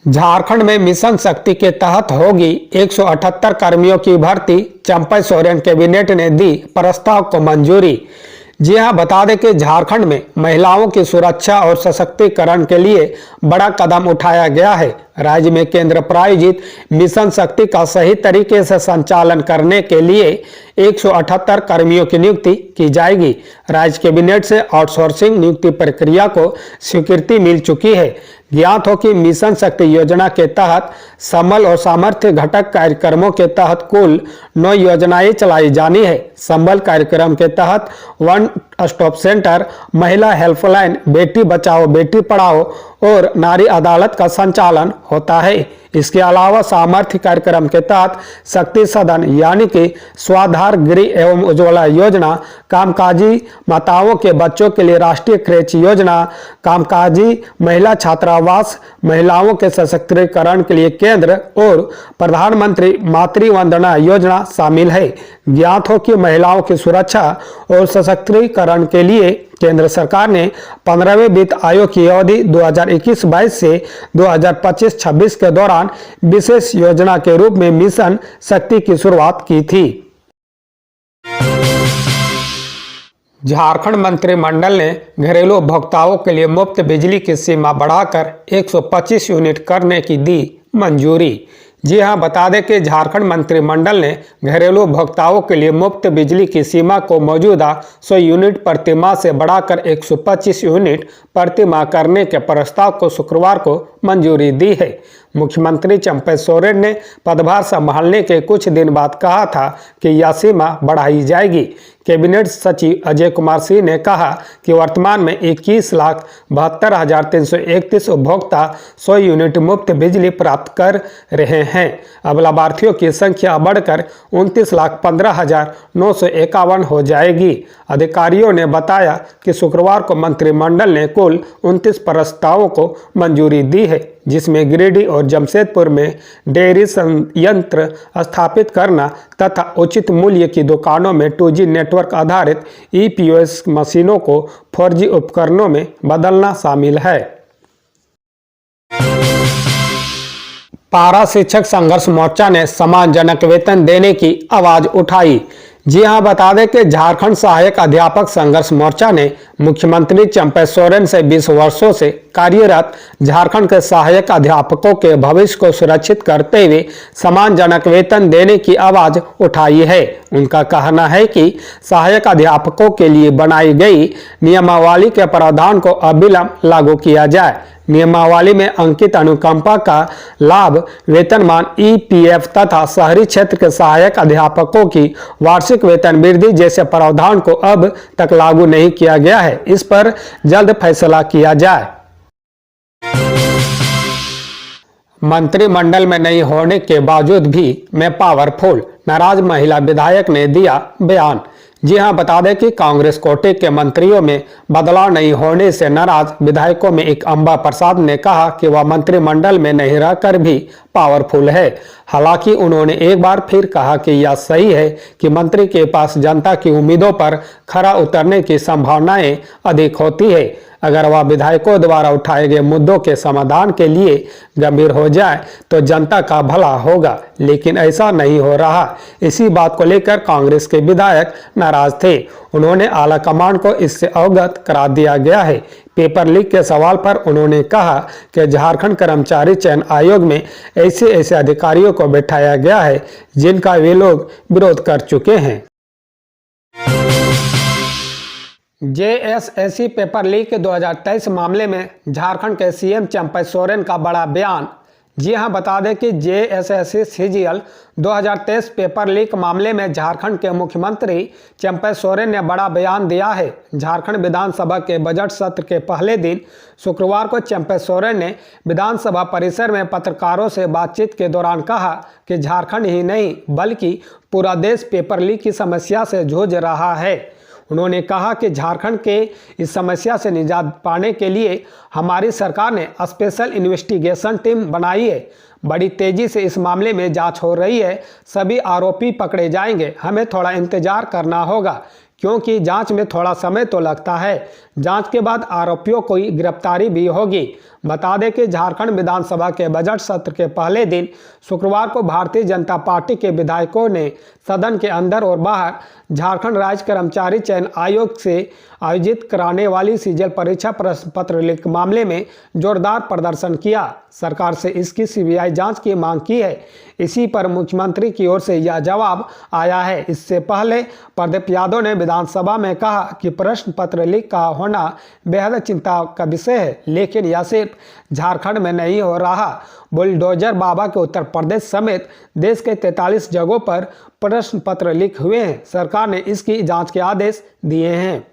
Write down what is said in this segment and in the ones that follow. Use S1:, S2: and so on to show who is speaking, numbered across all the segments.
S1: झारखंड में मिशन शक्ति के तहत होगी 178 कर्मियों की भर्ती। चंपई सोरेन कैबिनेट ने दी प्रस्ताव को मंजूरी। जी हां, बता दें कि झारखंड में महिलाओं की सुरक्षा और सशक्तिकरण के लिए बड़ा कदम उठाया गया है। राज्य में केंद्र प्रायोजित मिशन शक्ति का सही तरीके से संचालन करने के लिए 178 कर्मियों की नियुक्ति की जाएगी। राज्य कैबिनेट से आउटसोर्सिंग नियुक्ति प्रक्रिया को स्वीकृति मिल चुकी है। ज्ञात हो कि मिशन शक्ति योजना के तहत संबल और सामर्थ्य घटक कार्यक्रमों के तहत कुल 9 योजनाएं चलाई जानी है। संबल कार्यक्रम के तहत वन स्टॉप सेंटर, महिला हेल्पलाइन, बेटी बचाओ बेटी पढ़ाओ और नारी अदालत का संचालन होता है। इसके अलावा सामर्थ्य कार्यक्रम के तहत शक्ति सदन यानी कि स्वाधार गृह एवं उज्ज्वला योजना, कामकाजी माताओं के बच्चों के लिए राष्ट्रीय क्रेच योजना, कामकाजी महिला छात्रावास, महिलाओं के सशक्तिकरण के लिए केंद्र और प्रधानमंत्री मातृ वंदना योजना शामिल है। ज्ञात हो कि महिलाओं की सुरक्षा और सशक्तिकरण के लिए केंद्र सरकार ने 15वें वित्त आयोग की अवधि 2021-22 से 2025-26 के दौरान विशेष योजना के रूप में मिशन शक्ति की शुरुआत की थी। झारखंड मंत्रिमंडल ने घरेलू उपभोक्ताओं के लिए मुफ्त बिजली की सीमा बढ़ाकर 125 यूनिट करने की दी मंजूरी। जी हां, बता दें कि झारखंड मंत्रिमंडल ने घरेलू उपभोक्ताओं के लिए मुफ्त बिजली की सीमा को मौजूदा 100 यूनिट प्रति माह से बढ़ाकर 125 यूनिट प्रति माह करने के प्रस्ताव को शुक्रवार को मंजूरी दी है। मुख्यमंत्री चंपई सोरेन ने पदभार संभालने के कुछ दिन बाद कहा था कि यह सीमा बढ़ाई जाएगी। कैबिनेट सचिव अजय कुमार सिंह ने कहा कि वर्तमान में 21,72,331 उपभोक्ता 100 यूनिट मुफ्त बिजली प्राप्त कर रहे हैं। अब लाभार्थियों की संख्या बढ़कर 29,15,951 हो जाएगी। अधिकारियों ने बताया कि शुक्रवार को मंत्रिमंडल ने कुल 29 प्रस्तावों को मंजूरी दी है, जिसमें गिरिडीह और जमशेदपुर में डेयरी संयंत्र स्थापित करना तथा उचित मूल्य की दुकानों में 2G नेटवर्क आधारित EPOS मशीनों को 4G उपकरणों में बदलना शामिल है। पारा शिक्षक संघर्ष मोर्चा ने सम्मानजनक वेतन देने की आवाज उठाई। जी हां, बता दें कि झारखंड सहायक अध्यापक संघर्ष मोर्चा ने मुख्यमंत्री चंपई सोरेन से 20 वर्षों से कार्यरत झारखंड के सहायक अध्यापकों के भविष्य को सुरक्षित करते हुए सम्मानजनक वेतन देने की आवाज उठाई है। उनका कहना है कि सहायक अध्यापकों के लिए बनाई गई नियमावली के प्रावधान को अविलंब लागू किया जाए। नियमावली में अंकित अनुकंपा का लाभ वेतनमान EPF तथा शहरी क्षेत्र के सहायक अध्यापकों की वार्षिक वेतन वृद्धि जैसे प्रावधान को अब तक लागू नहीं किया गया है। इस पर जल्द फैसला किया जाए। मंत्रिमंडल में नहीं होने के बावजूद भी मैं पावरफुल, नाराज महिला विधायक ने दिया बयान। जी हां, बता दें कि कांग्रेस कोटे के मंत्रियों में बदलाव नहीं होने से नाराज विधायकों में एक अंबा प्रसाद ने कहा कि वह मंत्रिमंडल में नहीं रहकर भी पावरफुल है। हालांकि उन्होंने एक बार फिर कहा कि यह सही है कि मंत्री के पास जनता की उम्मीदों पर खरा उतरने की संभावनाएं अधिक होती है। अगर वह विधायकों द्वारा उठाए गए मुद्दों के समाधान के लिए गंभीर हो जाए तो जनता का भला होगा, लेकिन ऐसा नहीं हो रहा। इसी बात को लेकर कांग्रेस के विधायक नाराज थे। उन्होंने आला कमान को इससे अवगत करा दिया गया है। पेपर लीक के सवाल पर उन्होंने कहा कि झारखंड कर्मचारी चयन आयोग में ऐसे अधिकारियों को बैठाया गया है जिनका वे लोग विरोध कर चुके हैं। JSSC पेपर लीक के 2023 मामले में झारखंड के CM चंपई सोरेन का बड़ा बयान। जी हां, बता दें कि JSSC CGL 2023 पेपर लीक मामले में झारखंड के मुख्यमंत्री चंपई सोरेन ने बड़ा बयान दिया है। झारखंड विधानसभा के बजट सत्र के पहले दिन शुक्रवार को चंपई सोरेन ने विधानसभा परिसर में पत्रकारों से बातचीत के दौरान कहा कि झारखंड ही नहीं बल्कि पूरा देश पेपर लीक की समस्या से जूझ रहा है। उन्होंने कहा कि झारखंड के इस समस्या से निजात पाने के लिए हमारी सरकार ने स्पेशल इन्वेस्टिगेशन टीम बनाई है। बड़ी तेजी से इस मामले में जांच हो रही है। सभी आरोपी पकड़े जाएंगे। हमें थोड़ा इंतजार करना होगा क्योंकि जांच में थोड़ा समय तो लगता है। जांच के बाद आरोपियों की गिरफ्तारी भी होगी। बता दें कि झारखंड विधानसभा के बजट सत्र के पहले दिन शुक्रवार को भारतीय जनता पार्टी के विधायकों ने सदन के अंदर और बाहर झारखंड राज्य कर्मचारी चयन आयोग से आयोजित कराने वाली सीजीएल परीक्षा प्रश्न पत्र लीक मामले में जोरदार प्रदर्शन किया। सरकार से इसकी सीबीआई जांच की मांग की है। इसी पर मुख्यमंत्री की ओर से यह जवाब आया है। इससे पहले प्रदीप यादव ने विधानसभा में कहा कि प्रश्न पत्र लीक का होना बेहद चिंता का विषय है, लेकिन यह सिर्फ झारखंड में नहीं हो रहा। बुलडोजर बाबा के उत्तर प्रदेश समेत देश के 43 जगहों पर प्रश्न पत्र लीक हुए हैं। सरकार ने इसकी जांच के आदेश दिए हैं।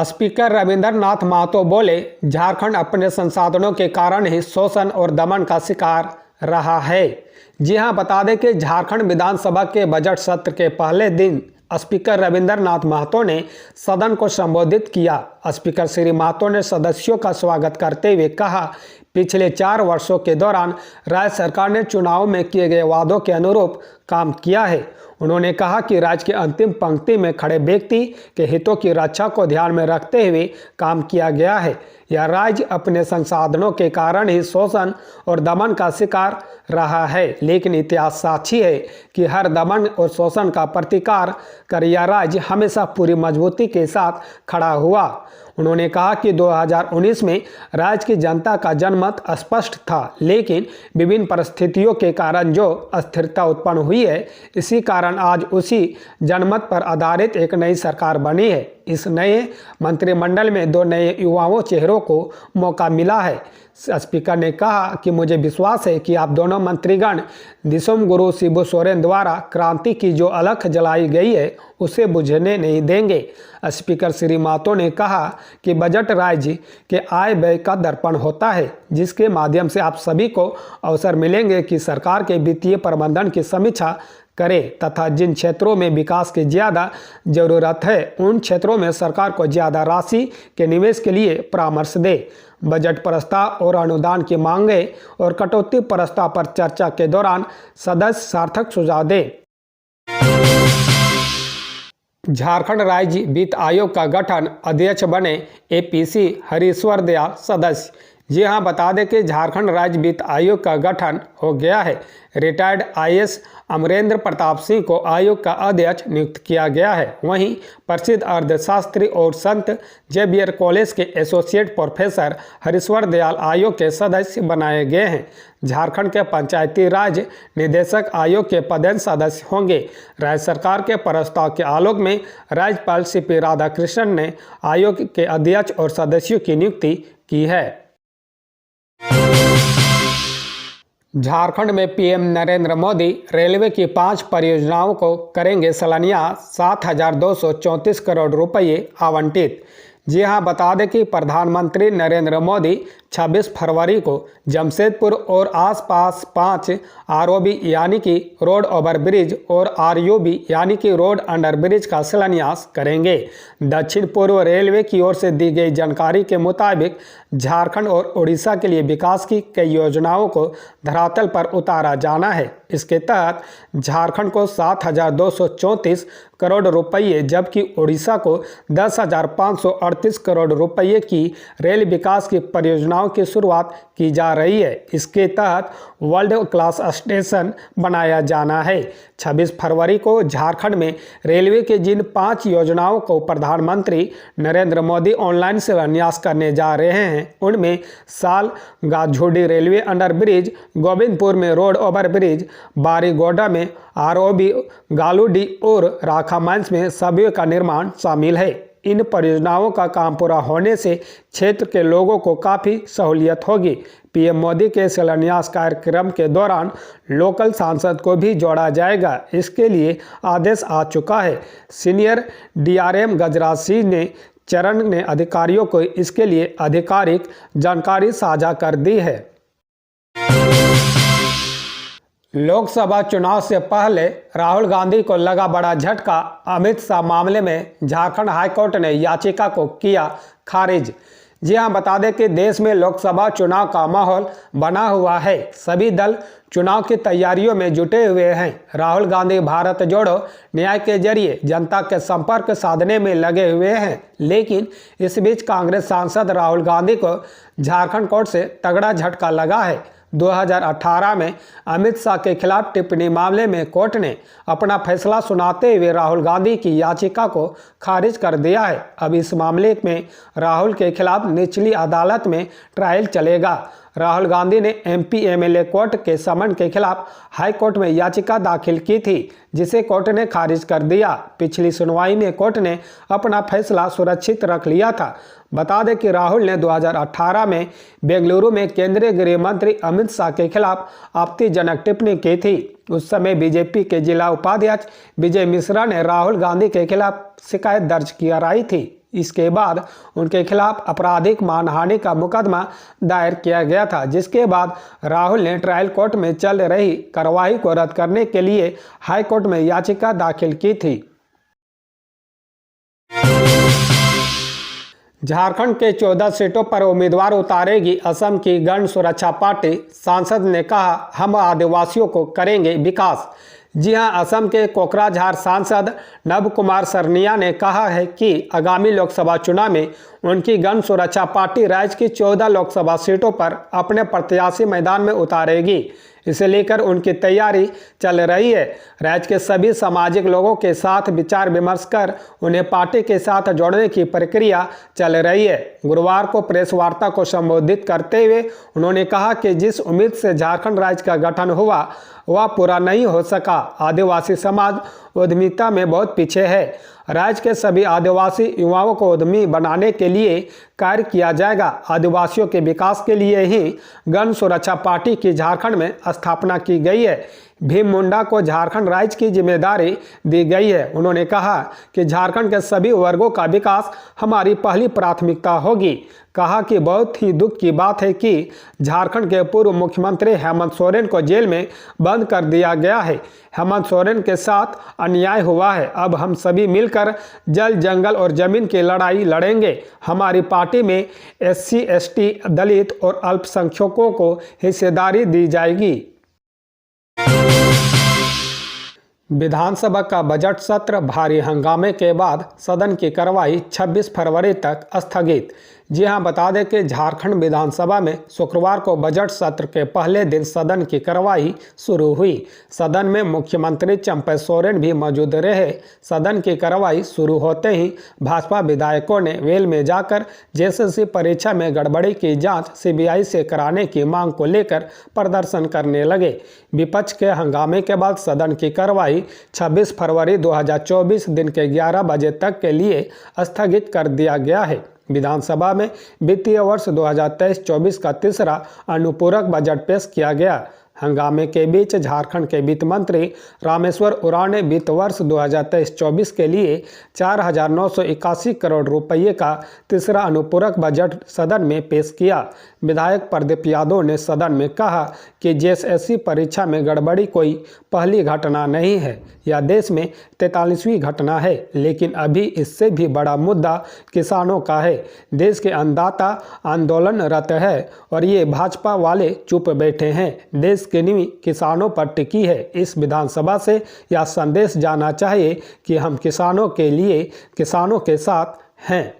S1: स्पीकर रविंद्रनाथ महतो बोले, झारखंड अपने संसाधनों के कारण ही शोषण और दमन का शिकार रहा है। जी हां, बता दें कि झारखंड विधानसभा के बजट सत्र के पहले दिन स्पीकर रविंद्रनाथ महतो ने सदन को संबोधित किया। स्पीकर श्री महतो ने सदस्यों का स्वागत करते हुए कहा, पिछले 4 वर्षों के दौरान राज्य सरकार ने चुनाव में किए गए वादों के अनुरूप काम किया है। उन्होंने कहा कि राज्य की अंतिम पंक्ति में खड़े व्यक्ति के हितों की रक्षा को ध्यान में रखते हुए काम किया गया है। यह राज्य अपने संसाधनों के कारण ही शोषण और दमन का शिकार रहा है, लेकिन इतिहास साक्षी है कि हर दमन और शोषण का प्रतिकार कर यह राज्य हमेशा पूरी मजबूती के साथ खड़ा हुआ। उन्होंने कहा कि 2019 में राज्य की जनता का जनमत स्पष्ट था, लेकिन विभिन्न परिस्थितियों के कारण जो अस्थिरता उत्पन्न हुई है, इसी कारण आज उसी जनमत पर आधारित एक नई सरकार बनी है। इस नए मंत्रिमंडल में 2 नए युवाओं चेहरों को मौका मिला है। स्पीकर ने कहा कि मुझे विश्वास है कि आप दोनों मंत्रीगण दिसोम गुरु शिबू सोरेन द्वारा क्रांति की जो अलख जलाई गई है उसे बुझने नहीं देंगे। स्पीकर श्री महतो ने कहा कि बजट राज्य के आय व्यय का दर्पण होता है, जिसके माध्यम से आप सभी को अवसर मिलेंगे कि सरकार के वित्तीय प्रबंधन की समीक्षा करें तथा जिन क्षेत्रों में विकास की ज़्यादा जरूरत है उन क्षेत्रों में सरकार को ज़्यादा राशि के निवेश के लिए परामर्श दे। बजट प्रस्ताव और अनुदान की मांगें और कटौती प्रस्ताव पर चर्चा के दौरान सदस्य सार्थक सुझाव दें। झारखंड राज्य वित्त आयोग का गठन, अध्यक्ष बने एपीसी हरीश्वर दयाल सदस्य। जी हां, बता दें कि झारखंड राज्य वित्त आयोग का गठन हो गया है। रिटायर्ड आईएएस अमरेंद्र प्रताप सिंह को आयोग का अध्यक्ष नियुक्त किया गया है। वहीं प्रसिद्ध अर्थशास्त्री और संत जेवियर कॉलेज के एसोसिएट प्रोफेसर हरीश्वर दयाल आयोग के सदस्य बनाए गए हैं। झारखंड के पंचायती राज निदेशक आयोग के पदेन सदस्य होंगे। राज्य सरकार के प्रस्ताव के आलोक में राज्यपाल सीपी राधाकृष्णन ने आयोग के अध्यक्ष और सदस्यों की नियुक्ति की है। झारखंड में पीएम नरेंद्र मोदी रेलवे की 5 परियोजनाओं को करेंगे सलानिया 7,234 करोड़ रुपये आवंटित। जी हां, बता दें कि प्रधानमंत्री नरेंद्र मोदी 26 फरवरी को जमशेदपुर और आसपास 5 आरओबी यानी कि रोड ओवर ब्रिज और आरयूबी यानी कि रोड अंडर ब्रिज का शिलान्यास करेंगे। दक्षिण पूर्व रेलवे की ओर से दी गई जानकारी के मुताबिक झारखंड और उड़ीसा के लिए विकास की कई योजनाओं को धरातल पर उतारा जाना है। इसके तहत झारखंड को 7,234 करोड़ रुपये जबकि उड़ीसा को 10,538 करोड़ रुपये की रेल विकास की परियोजनाओं की शुरुआत की जा रही है। इसके तहत वर्ल्ड क्लास स्टेशन बनाया जाना है। 26 फरवरी को झारखंड में रेलवे के जिन 5 योजनाओं को प्रधानमंत्री नरेंद्र मोदी ऑनलाइन शिलान्यास करने जा रहे हैं उनमें साल गाझोडी रेलवे अंडर ब्रिज, गोविंदपुर में रोड ओवर ब्रिज, बारीगोडा में आरओबी, गालूडी और राखा माइंस में सबवे का निर्माण शामिल है। इन परियोजनाओं का काम पूरा होने से क्षेत्र के लोगों को काफ़ी सहूलियत होगी। पीएम मोदी के शिलान्यास कार्यक्रम के दौरान लोकल सांसद को भी जोड़ा जाएगा। इसके लिए आदेश आ चुका है। सीनियर डीआरएम गजराज सिंह ने चरण ने अधिकारियों को इसके लिए आधिकारिक जानकारी साझा कर दी है। लोकसभा चुनाव से पहले राहुल गांधी को लगा बड़ा झटका। अमित शाह मामले में झारखंड हाईकोर्ट ने याचिका को किया खारिज। जी हां, बता दें कि देश में लोकसभा चुनाव का माहौल बना हुआ है। सभी दल चुनाव की तैयारियों में जुटे हुए हैं। राहुल गांधी भारत जोड़ो न्याय के जरिए जनता के संपर्क साधने में लगे हुए हैं, लेकिन इस बीच कांग्रेस सांसद राहुल गांधी को झारखंड कोर्ट से तगड़ा झटका लगा है। 2018 में अमित शाह के खिलाफ टिप्पणी मामले में कोर्ट ने अपना फैसला सुनाते हुए राहुल गांधी की याचिका को खारिज कर दिया है। अब इस मामले में राहुल के खिलाफ निचली अदालत में ट्रायल चलेगा। राहुल गांधी ने एमपी एमएलए कोर्ट के समन के खिलाफ हाई कोर्ट में याचिका दाखिल की थी, जिसे कोर्ट ने खारिज कर दिया। पिछली सुनवाई में कोर्ट ने अपना फैसला सुरक्षित रख लिया था। बता दें कि राहुल ने 2018 में बेंगलुरु में केंद्रीय गृह मंत्री अमित शाह के खिलाफ आपत्तिजनक टिप्पणी की थी। उस समय बीजेपी के जिला उपाध्यक्ष विजय मिश्रा ने राहुल गांधी के खिलाफ शिकायत दर्ज कराई थी। इसके बाद उनके खिलाफ आपराधिक मानहानि का मुकदमा दायर किया गया था, जिसके बाद राहुल ने ट्रायल कोर्ट में चल रही कार्रवाई को रद्द करने के लिए हाई कोर्ट में याचिका दाखिल की थी। झारखंड के 14 सीटों पर उम्मीदवार उतारेगी असम की गण सुरक्षा पार्टी। सांसद ने कहा, हम आदिवासियों को करेंगे विकास। जी हां, असम के कोकराझार सांसद नव कुमार सरनिया ने कहा है कि आगामी लोकसभा चुनाव में उनकी गण सुरक्षा पार्टी राज्य की 14 लोकसभा सीटों पर अपने प्रत्याशी मैदान में उतारेगी। इसे लेकर उनकी तैयारी चल रही है। राज्य के सभी सामाजिक लोगों के साथ विचार विमर्श कर उन्हें पार्टी के साथ जोड़ने की प्रक्रिया चल रही है। गुरुवार को प्रेस वार्ता को संबोधित करते हुए उन्होंने कहा कि जिस उम्मीद से झारखंड राज्य का गठन हुआ वह पूरा नहीं हो सका। आदिवासी समाज उद्यमिता में बहुत पीछे है। राज्य के सभी आदिवासी युवाओं को उद्यमी बनाने के लिए कार्य किया जाएगा। आदिवासियों के विकास के लिए ही गण सुरक्षा पार्टी की झारखंड में स्थापना की गई है। भीम मुंडा को झारखंड राज्य की जिम्मेदारी दी गई है। उन्होंने कहा कि झारखंड के सभी वर्गों का विकास हमारी पहली प्राथमिकता होगी। कहा कि बहुत ही दुख की बात है कि झारखंड के पूर्व मुख्यमंत्री हेमंत सोरेन को जेल में बंद कर दिया गया है। हेमंत सोरेन के साथ अन्याय हुआ है। अब हम सभी मिलकर जल, जंगल और जमीन की लड़ाई लड़ेंगे। हमारी पार्टी में SC, ST, दलित और अल्पसंख्यकों को हिस्सेदारी दी जाएगी। विधानसभा का बजट सत्र भारी हंगामे के बाद सदन की कार्रवाई 26 फरवरी तक स्थगित। जी हां, बता दें कि झारखंड विधानसभा में शुक्रवार को बजट सत्र के पहले दिन सदन की कार्रवाई शुरू हुई। सदन में मुख्यमंत्री चंपई सोरेन भी मौजूद रहे। सदन की कार्रवाई शुरू होते ही भाजपा विधायकों ने वेल में जाकर JSS परीक्षा में गड़बड़ी की जांच CBI से कराने की मांग को लेकर प्रदर्शन करने लगे। विपक्ष के हंगामे के बाद सदन की कार्रवाई 26 फरवरी 2024 दिन के 11 बजे तक के लिए स्थगित कर दिया गया है। विधानसभा में वित्तीय वर्ष 2023-24 का तीसरा अनुपूरक बजट पेश किया गया। हंगामे के बीच झारखंड के वित्त मंत्री रामेश्वर उरांव ने वित्त वर्ष 2023-24 के लिए 4,981 करोड़ रुपये का तीसरा अनुपूरक बजट सदन में पेश किया। विधायक प्रदीप यादव ने सदन में कहा कि JSS परीक्षा में गड़बड़ी कोई पहली घटना नहीं है, यह देश में 43वीं घटना है। लेकिन अभी इससे भी बड़ा मुद्दा किसानों का है। देश के अन्नदाता आंदोलनरत है और ये भाजपा वाले चुप बैठे हैं। देश की नींव किसानों पर टिकी है। इस विधानसभा से यह संदेश जाना चाहिए कि हम किसानों के लिए, किसानों के साथ हैं।